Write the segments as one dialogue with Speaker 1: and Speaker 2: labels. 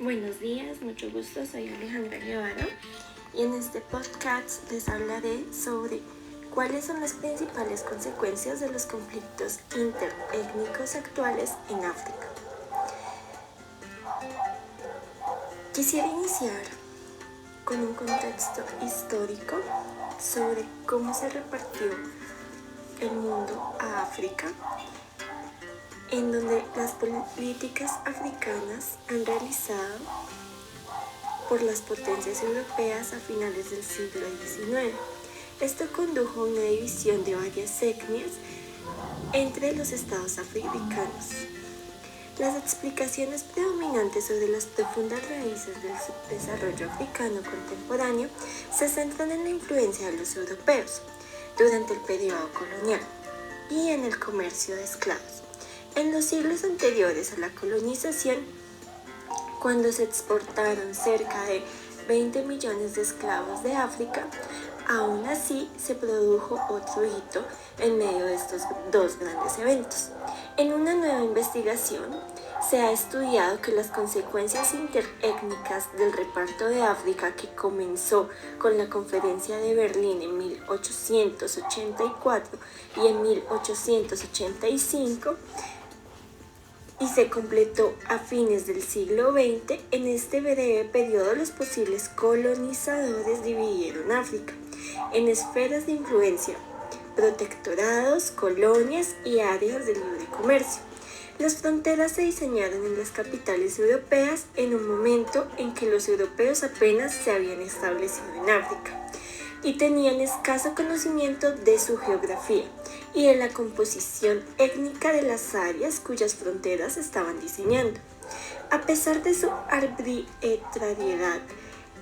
Speaker 1: Buenos días, mucho gusto, soy Alejandra Guevara y en este podcast les hablaré sobre cuáles son las principales consecuencias de los conflictos interétnicos actuales en África. Quisiera iniciar con un contexto histórico sobre cómo se repartió el mundo a África, en donde las políticas africanas han realizado por las potencias europeas a finales del siglo XIX. Esto condujo a una división de varias etnias entre los estados africanos. Las explicaciones predominantes sobre las profundas raíces del subdesarrollo africano contemporáneo se centran en la influencia de los europeos durante el periodo colonial y en el comercio de esclavos. En los siglos anteriores a la colonización, cuando se exportaron cerca de 20 millones de esclavos de África, aún así se produjo otro hito en medio de estos dos grandes eventos. En una nueva investigación, se ha estudiado que las consecuencias interétnicas del reparto de África, que comenzó con la Conferencia de Berlín en 1884 y en 1885, y se completó a fines del siglo XX. En este breve periodo, los posibles colonizadores dividieron África en esferas de influencia, protectorados, colonias y áreas de libre comercio. Las fronteras se diseñaron en las capitales europeas en un momento en que los europeos apenas se habían establecido en África y tenían escaso conocimiento de su geografía y de la composición étnica de las áreas cuyas fronteras estaban diseñando. A pesar de su arbitrariedad,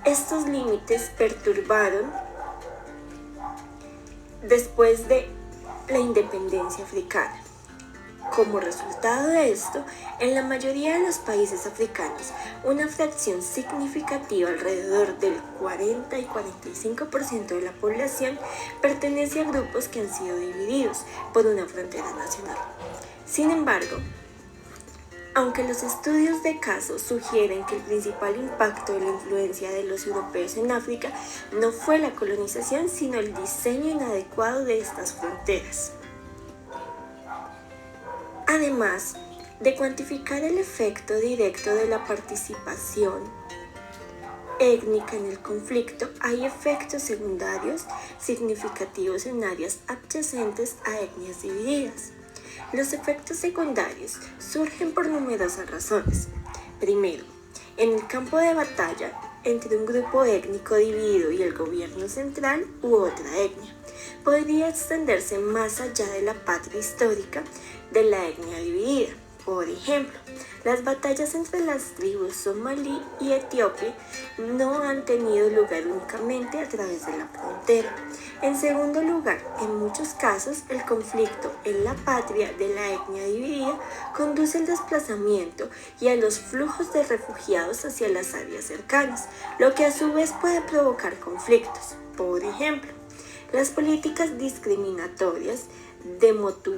Speaker 1: estos límites perturbaron después de la independencia africana. Como resultado de esto, en la mayoría de los países africanos, una fracción significativa, alrededor del 40 y 45% de la población, pertenece a grupos que han sido divididos por una frontera nacional. Sin embargo, aunque los estudios de caso sugieren que el principal impacto de la influencia de los europeos en África no fue la colonización, sino el diseño inadecuado de estas fronteras. Además de cuantificar el efecto directo de la participación étnica en el conflicto, hay efectos secundarios significativos en áreas adyacentes a etnias divididas. Los efectos secundarios surgen por numerosas razones. Primero, en el campo de batalla entre un grupo étnico dividido y el gobierno central u otra etnia, podría extenderse más allá de la patria histórica de la etnia dividida. Por ejemplo, las batallas entre las tribus somalí y etíope no han tenido lugar únicamente a través de la frontera. En segundo lugar, en muchos casos, el conflicto en la patria de la etnia dividida conduce al desplazamiento y a los flujos de refugiados hacia las áreas cercanas, lo que a su vez puede provocar conflictos. Por ejemplo, las políticas discriminatorias de Mobutu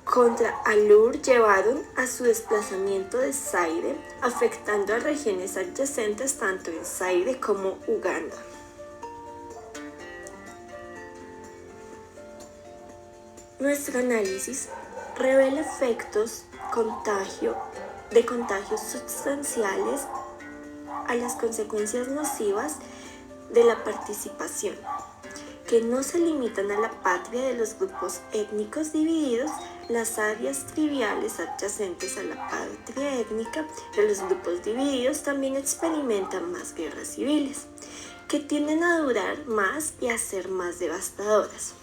Speaker 1: contra Alur llevaron a su desplazamiento de Zaire, afectando a regiones adyacentes tanto en Zaire como Uganda. Nuestro análisis revela efectos de contagios sustanciales a las consecuencias nocivas de la participación, que no se limitan a la patria de los grupos étnicos divididos. Las áreas triviales adyacentes a la patria étnica de los grupos divididos también experimentan más guerras civiles, que tienden a durar más y a ser más devastadoras.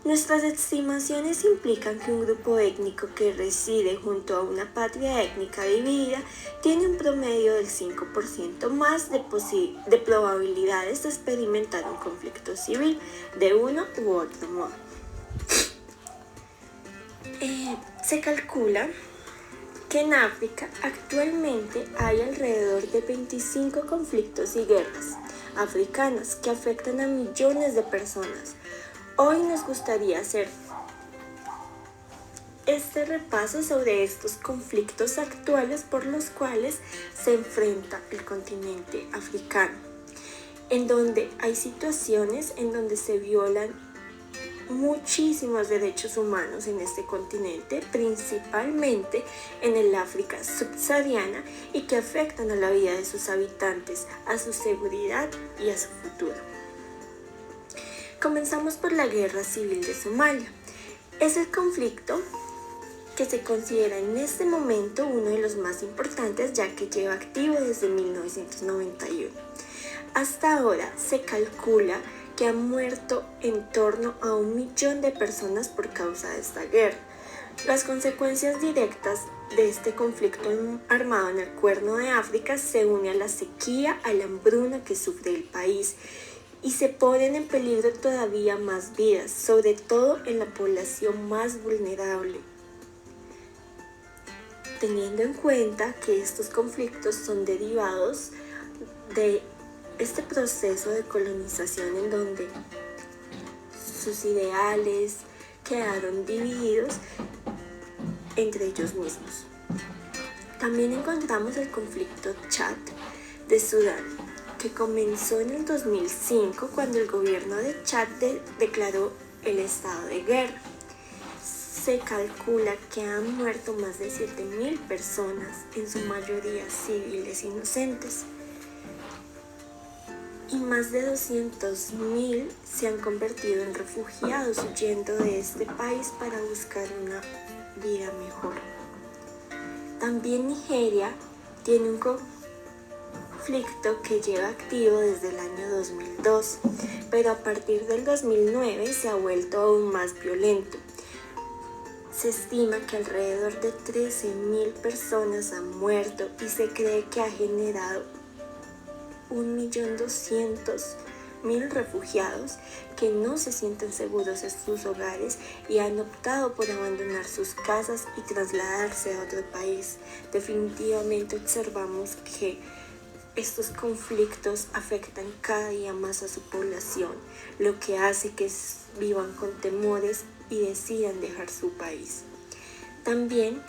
Speaker 1: Nuestras estimaciones implican que un grupo étnico que reside junto a una patria étnica dividida tiene un promedio del 5% más de probabilidades de experimentar un conflicto civil de uno u otro modo. Se calcula que en África actualmente hay alrededor de 25 conflictos y guerras africanas que afectan a millones de personas. Hoy nos gustaría hacer este repaso sobre estos conflictos actuales por los cuales se enfrenta el continente africano, en donde hay situaciones en donde se violan muchísimos derechos humanos en este continente, principalmente en el África subsahariana, y que afectan a la vida de sus habitantes, a su seguridad y a su futuro. Comenzamos por la Guerra Civil de Somalia. Es el conflicto que se considera en este momento uno de los más importantes, ya que lleva activo desde 1991. Hasta ahora se calcula que han muerto en torno a 1 millón de personas por causa de esta guerra. Las consecuencias directas de este conflicto armado en el Cuerno de África se une a la sequía, a la hambruna que sufre el país, y se ponen en peligro todavía más vidas, sobre todo en la población más vulnerable. Teniendo en cuenta que estos conflictos son derivados de este proceso de colonización en donde sus ideales quedaron divididos entre ellos mismos. También encontramos el conflicto Chad de Sudán, que comenzó en el 2005 cuando el gobierno de Chad declaró el estado de guerra. Se calcula que han muerto más de 7.000 personas, en su mayoría civiles inocentes, y más de 200.000 se han convertido en refugiados huyendo de este país para buscar una vida mejor. También Nigeria tiene un conflicto que lleva activo desde el año 2002, pero a partir del 2009 se ha vuelto aún más violento. Se estima que alrededor de 13.000 personas han muerto y se cree que ha generado 1.200.000 refugiados que no se sienten seguros en sus hogares y han optado por abandonar sus casas y trasladarse a otro país. Definitivamente observamos que estos conflictos afectan cada día más a su población, lo que hace que vivan con temores y decidan dejar su país. También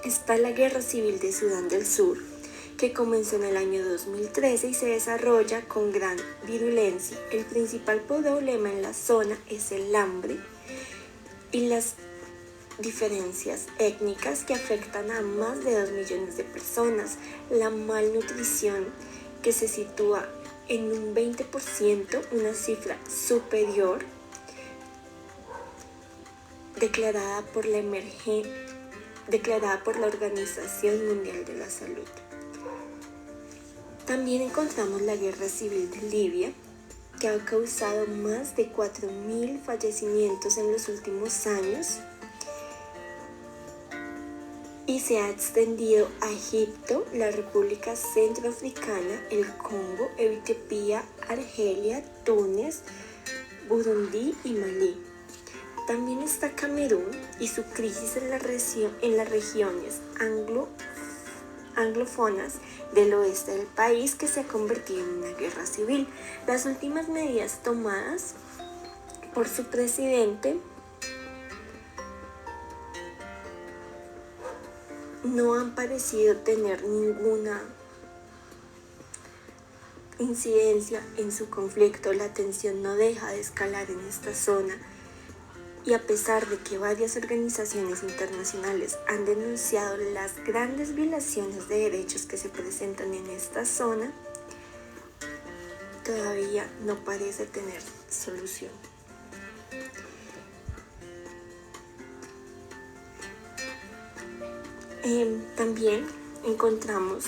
Speaker 1: está la Guerra Civil de Sudán del Sur, que comenzó en el año 2013 y se desarrolla con gran virulencia. El principal problema en la zona es el hambre y las diferencias étnicas que afectan a más de 2 millones de personas, la malnutrición que se sitúa en un 20%, una cifra superior declarada por la Organización Mundial de la Salud. También encontramos la Guerra Civil de Libia, que ha causado más de 4.000 fallecimientos en los últimos años y se ha extendido a Egipto, la República Centroafricana, el Congo, Etiopía, Argelia, Túnez, Burundi y Malí. También está Camerún y su crisis en las regiones anglófonas del oeste del país, que se ha convertido en una guerra civil. Las últimas medidas tomadas por su presidente no han parecido tener ninguna incidencia en su conflicto. La tensión no deja de escalar en esta zona. Y a pesar de que varias organizaciones internacionales han denunciado las grandes violaciones de derechos que se presentan en esta zona, todavía no parece tener solución. También encontramos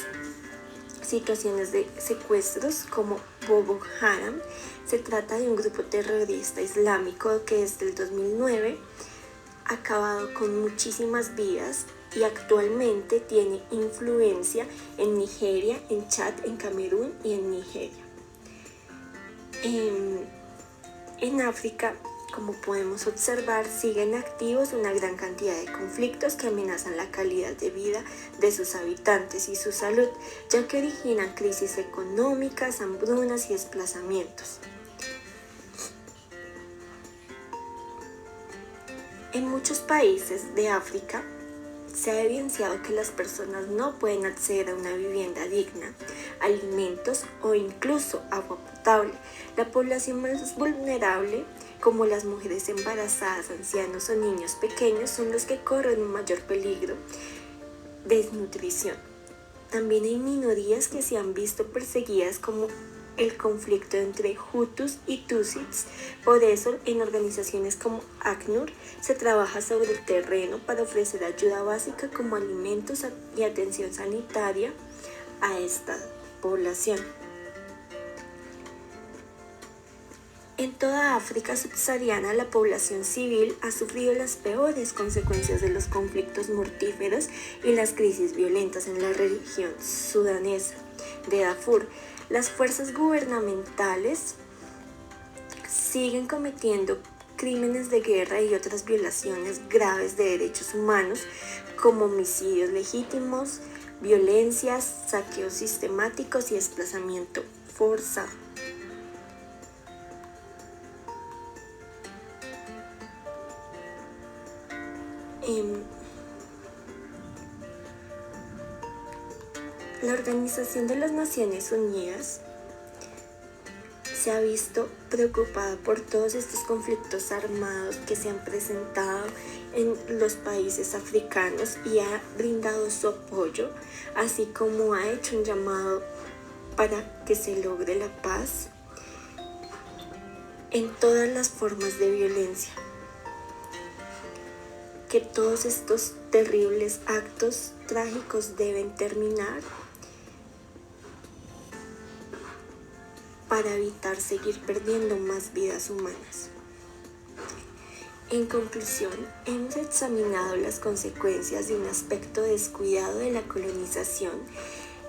Speaker 1: situaciones de secuestros como Boko Haram. Se trata de un grupo terrorista islámico que desde el 2009 ha acabado con muchísimas vidas y actualmente tiene influencia en Nigeria, en Chad, en Camerún y en Nigeria. En África, como podemos observar, siguen activos una gran cantidad de conflictos que amenazan la calidad de vida de sus habitantes y su salud, ya que originan crisis económicas, hambrunas y desplazamientos. En muchos países de África se ha evidenciado que las personas no pueden acceder a una vivienda digna, alimentos o incluso agua potable. La población más vulnerable, como las mujeres embarazadas, ancianos o niños pequeños, son los que corren un mayor peligro de desnutrición. También hay minorías que se han visto perseguidas, como el conflicto entre Hutus y Tutsis. Por eso, en organizaciones como ACNUR se trabaja sobre el terreno para ofrecer ayuda básica como alimentos y atención sanitaria a esta población. En toda África subsahariana, la población civil ha sufrido las peores consecuencias de los conflictos mortíferos y las crisis violentas en la región sudanesa de Darfur. Las fuerzas gubernamentales siguen cometiendo crímenes de guerra y otras violaciones graves de derechos humanos, como homicidios legítimos, violencias, saqueos sistemáticos y desplazamiento forzado. La Organización de las Naciones Unidas se ha visto preocupada por todos estos conflictos armados que se han presentado en los países africanos y ha brindado su apoyo, así como ha hecho un llamado para que se logre la paz en todas las formas de violencia. Que todos estos terribles actos trágicos deben terminar para evitar seguir perdiendo más vidas humanas. En conclusión, hemos examinado las consecuencias de un aspecto descuidado de la colonización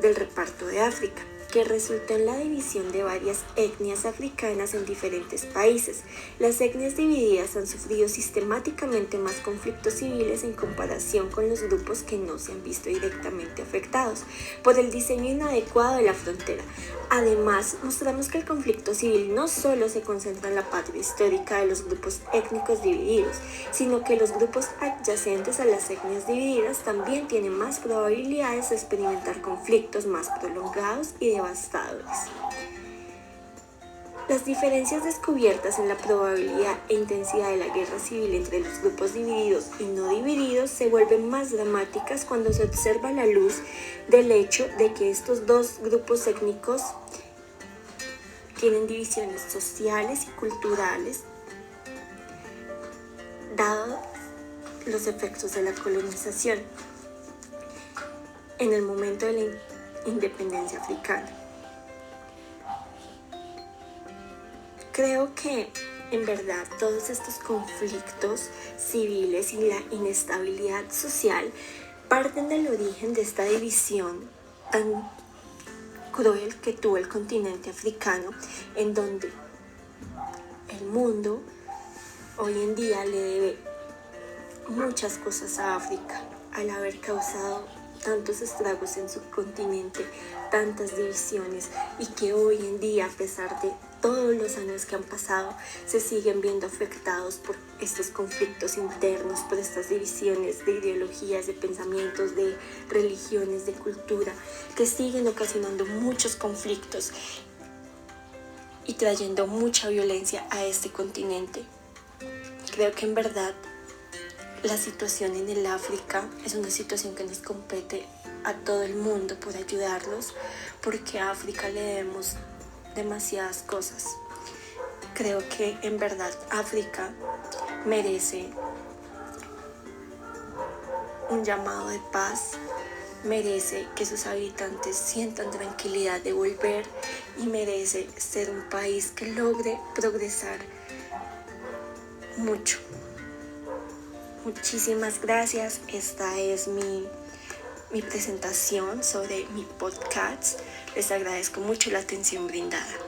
Speaker 1: del reparto de África, que resultó en la división de varias etnias africanas en diferentes países. Las etnias divididas han sufrido sistemáticamente más conflictos civiles en comparación con los grupos que no se han visto directamente afectados por el diseño inadecuado de la frontera. Además, mostramos que el conflicto civil no solo se concentra en la patria histórica de los grupos étnicos divididos, sino que los grupos adyacentes a las etnias divididas también tienen más probabilidades de experimentar conflictos más prolongados y devastadores. Las diferencias descubiertas en la probabilidad e intensidad de la guerra civil entre los grupos divididos y no divididos se vuelven más dramáticas cuando se observa a la luz del hecho de que estos dos grupos étnicos tienen divisiones sociales y culturales, dado los efectos de la colonización en el momento de la independencia africana. Creo que en verdad todos estos conflictos civiles y la inestabilidad social parten del origen de esta división tan cruel que tuvo el continente africano, en donde el mundo hoy en día le debe muchas cosas a África al haber causado tantos estragos en su continente, tantas divisiones, y que hoy en día, a pesar de todos los años que han pasado, se siguen viendo afectados por estos conflictos internos, por estas divisiones de ideologías, de pensamientos, de religiones, de cultura, que siguen ocasionando muchos conflictos y trayendo mucha violencia a este continente. Creo que en verdad la situación en el África es una situación que nos compete a todo el mundo por ayudarlos, porque a África le debemos demasiadas cosas. Creo que en verdad África merece un llamado de paz, merece que sus habitantes sientan tranquilidad de volver y merece ser un país que logre progresar mucho. Muchísimas gracias. Esta es mi presentación sobre mi podcast. Les agradezco mucho la atención brindada.